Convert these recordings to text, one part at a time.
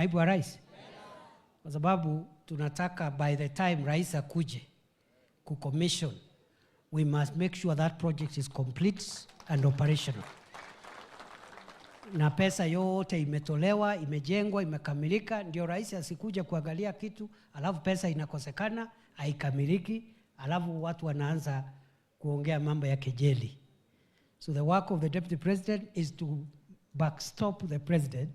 Naibu wa Rais, kwa sababu tunataka by the time Rais akuje ku-commission, we must make sure that project is complete and operational. Na pesa yote imetolewa, imejengwa, imekamilika, ndio Rais asikuje kuangalia kitu, alafu pesa inakosekana, haikamiliki, alafu watu wanaanza kuongea mambo ya kejeli. So the work of the Deputy President is to backstop the President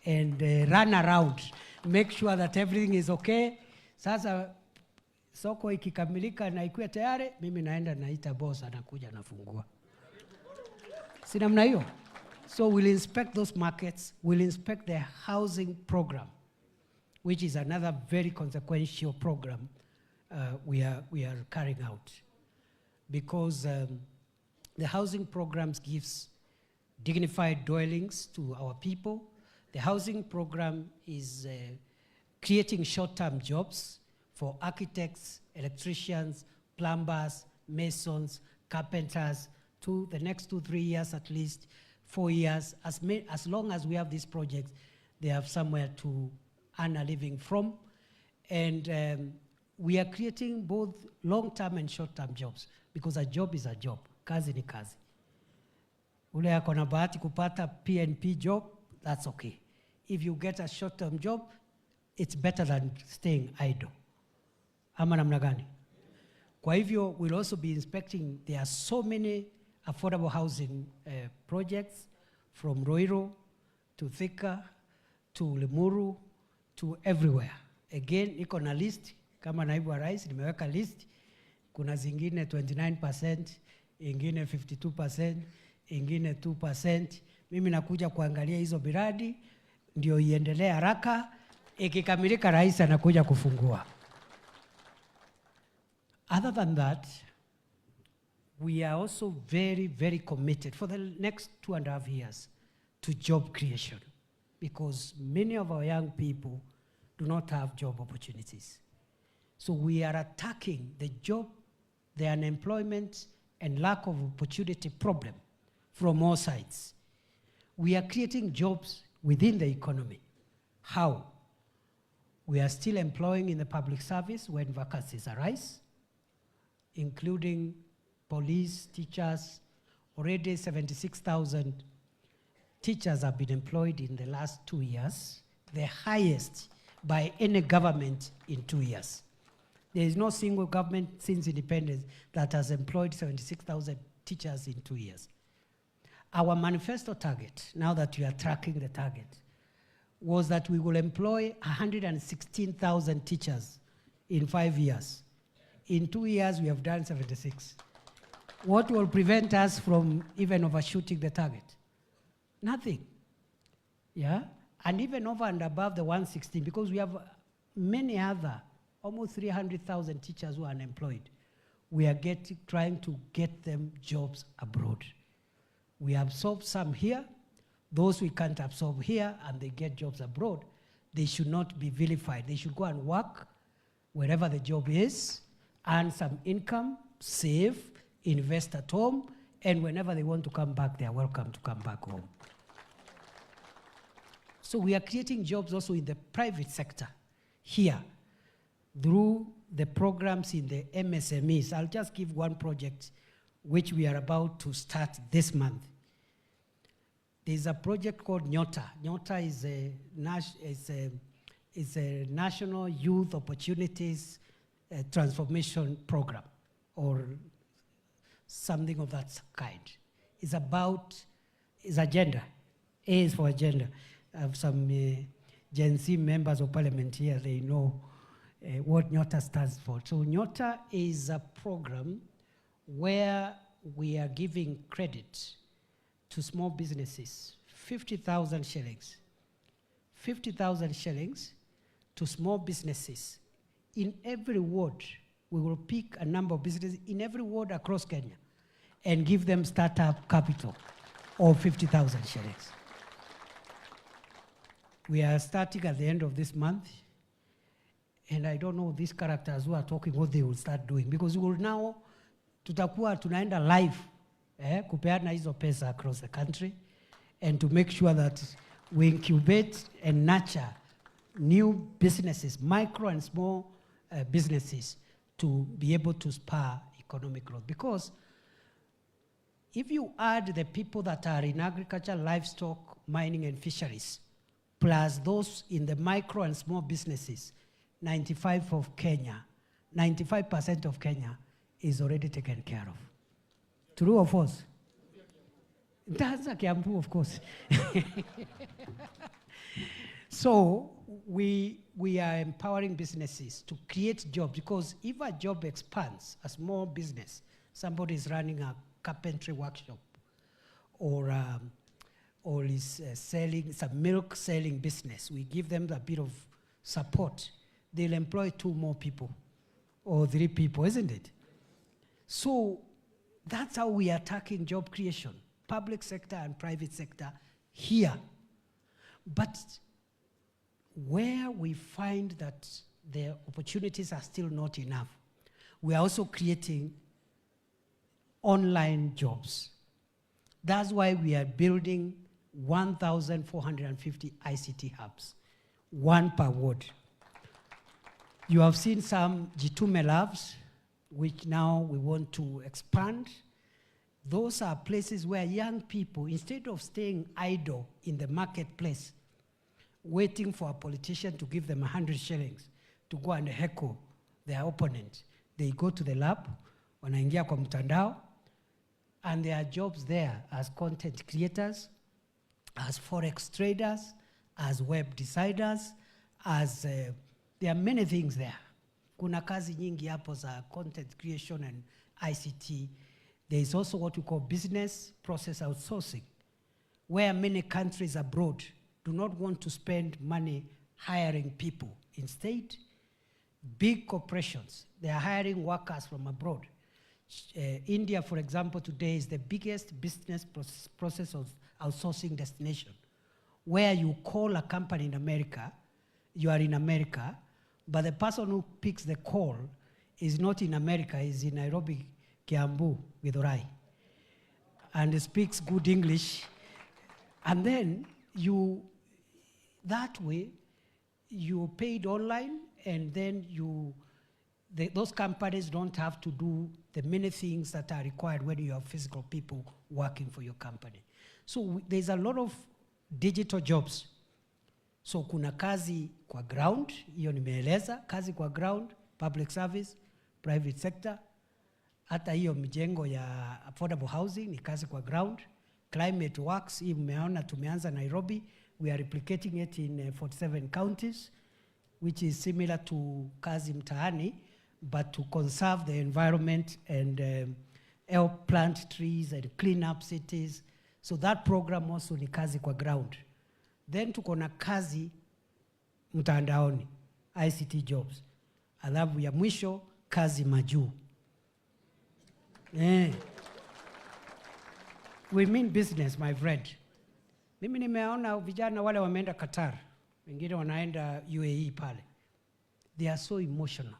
and run around, make sure that everything is okay. Sasa soko ikikamilika na ikuwe tayari, mimi naenda naita boss anakuja nafungua. Si namna hiyo? So we'll inspect those markets, we'll inspect the housing program, which is another very consequential program we are carrying out. Because the housing programs gives dignified dwellings to our people. The housing program is creating short-term jobs for architects, electricians, plumbers, masons, carpenters, to the next 2-3 years at least, 4 years. As long as we have these projects, they have somewhere to earn a living from. And we are creating both long-term and short-term jobs, because a job is a job. Kazi ni kazi. Ule yako na bahati kupata PNP job, that's okay. If you get a short-term job, it's better than staying idle. Ama namna gani? Kwa hivyo, we'll also be inspecting, there are so many affordable housing projects from Ruto to Thika to Limuru to everywhere. Again, iko na list, kama naibu wa Rais, nimeweka list. Kuna zingine 29%, ingine 52%, ingine 2%. Mimi nakuja kuangalia hizo miradi, ndio iendelee haraka, ikikamilika Rais anakuja kufungua. Other than that, we are also very, very committed for the next 2.5 years to job creation, because many of our young people do not have job opportunities. So we are attacking the unemployment and lack of opportunity problem from all sides. We are creating jobs within the economy. How? We are still employing in the public service when vacancies arise, including police, teachers. Already 76,000 teachers have been employed in the last 2 years, the highest by any government in 2 years. There is no single government since independence that has employed 76,000 teachers in 2 years. Our manifesto target, now that we are tracking the target, was that we will employ 116,000 teachers in 5 years. In 2 years, we have done 76. What will prevent us from even overshooting the target? Nothing. Yeah? And even over and above the 116, because we have many other, almost 300,000 teachers who are unemployed. We are trying to get them jobs abroad. We absorb some here. Those we can't absorb here and they get jobs abroad, they should not be vilified. They should go and work wherever the job is, earn some income, save, invest at home, and whenever they want to come back, they are welcome to come back home. So we are creating jobs also in the private sector here through the programs in the MSMEs. I'll just give one project which we are about to start this month. There's a project called Nyota. Nyota is a National Youth Opportunities Transformation Program, or something of that kind. It's agenda. A is for agenda. I have some Gen Z members of parliament here, they know what Nyota stands for. So Nyota is a program where we are giving credit to small businesses, 50,000 shillings. 50,000 shillings to small businesses. In every ward, we will pick a number of businesses in every ward across Kenya and give them startup capital of 50,000 shillings. We are starting at the end of this month, and I don't know these characters who are talking what they will start doing, because we will now, tutakuwa tunaenda live, kupeana hizo pesa across the country, and to make sure that we incubate and nurture new businesses, micro and small businesses, to be able to spur economic growth. Because if you add the people that are in agriculture, livestock, mining, and fisheries, plus those in the micro and small businesses, 95% of Kenya is already taken care of. True or false? That's a Kiambu, of course. So we are empowering businesses to create jobs, because if a job expands, a small business, somebody is running a carpentry workshop, or is selling some milk selling business, we give them a bit of support, they'll employ 2 more people or 3 people, isn't it? So that's how we are attacking job creation, public sector and private sector here. But where we find that the opportunities are still not enough, we are also creating online jobs. That's why we are building 1,450 ICT hubs, 1 per ward. You have seen some Jitume labs, which now we want to expand. Those are places where young people, instead of staying idle in the marketplace, waiting for a politician to give them 100 shillings to go and heckle their opponent, they go to the lab, wanaingia kwa mtandao, and there are jobs there as content creators, as forex traders, as web designers, as there are many things there. Kuna kazi nyingi hapo za content creation and ICT. There is also what we call business process outsourcing, where many countries abroad do not want to spend money hiring people. Instead, big corporations, they are hiring workers from abroad. India, for example, today is the biggest business process outsourcing destination, where you call a company in America, you are in America, but the person who picks the call is not in America, is in Nairobi, Kiambu, Githurai, and speaks good English. And then that way, you paid online, and then those companies don't have to do the many things that are required when you have physical people working for your company. So there's a lot of digital jobs. So kuna kazi kwa ground, hiyo nimeeleza, kazi kwa ground, public service, private sector. Hata hiyo mijengo ya affordable housing ni kazi kwa ground. Climate works, hii mmeona tumeanza Nairobi. We are replicating it in 47 counties, which is similar to kazi mtaani, but to conserve the environment and help plant trees and clean up cities. So that program also ni kazi kwa ground. Then tuko na kazi mtandaoni, ICT jobs. Alafu ya mwisho, kazi majuu. We mean business, my friend. Mimi nimeona vijana wale wameenda Qatar, wengine wanaenda UAE pale. They are so emotional.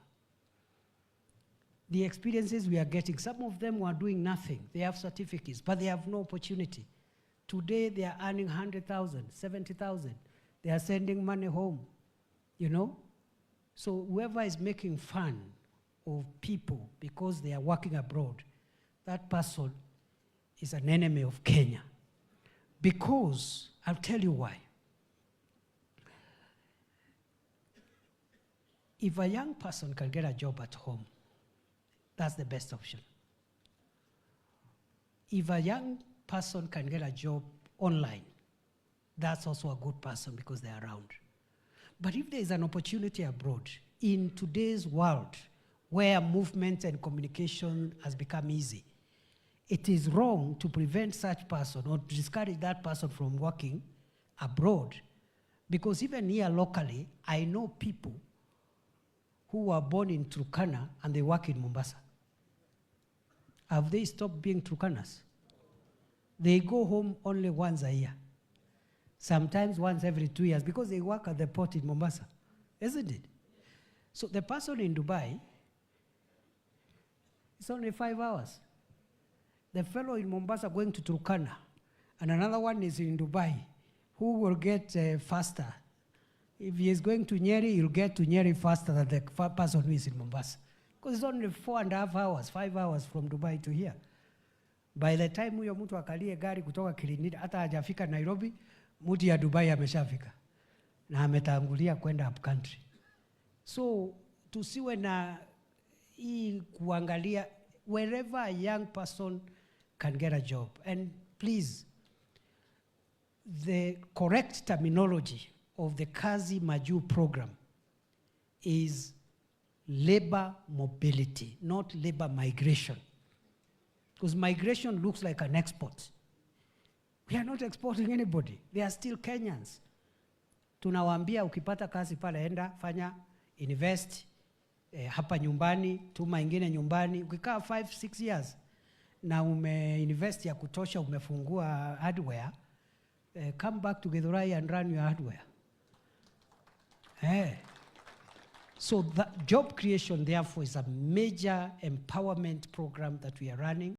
The experiences we are getting, some of them were doing nothing. They have certificates, but they have no opportunity. Today, they are earning 100,000, 70,000. They are sending money home, you know? So whoever is making fun of people because they are working abroad, that person is an enemy of Kenya. Because, I'll tell you why. If a young person can get a job at home, that's the best option. If a young person can get a job online, that's also a good person because they're around. But if there is an opportunity abroad, in today's world, where movement and communication has become easy, it is wrong to prevent such person or to discourage that person from working abroad. Because even here locally, I know people who were born in Turkana and they work in Mombasa. Have they stopped being Turkanas? They go home only once a year. Sometimes once every 2 years because they work at the port in Mombasa, isn't it? So the person in Dubai, it's only 5 hours. The fellow in Mombasa going to Turkana, and another one is in Dubai, who will get faster, If he is going to Nyeri, he'll get to Nyeri faster than the person who is in Mombasa. Because it's only 4.5 hours, 5 hours from Dubai to here. By the time huyo mtu akalie gari kutoka Kirinidi, hata hajafika Nairobi, mtu ya Dubai ameshafika. Na ametangulia kwenda up country. So, tusiwe na hii kuangalia, wherever a young person can get a job. And please, the correct terminology of the Kazi Maju program is labor mobility, not labor migration. Because migration looks like an export. We are not exporting anybody. They are still Kenyans. Tunawaambia ukipata kazi pale, enda, fanya, invest, hapa nyumbani, tuma ingine nyumbani. Ukikaa 5-6 years, na invest ya kutosha, umefungua hardware, come back to Githurai and run your hardware. So that job creation, therefore, is a major empowerment program that we are running.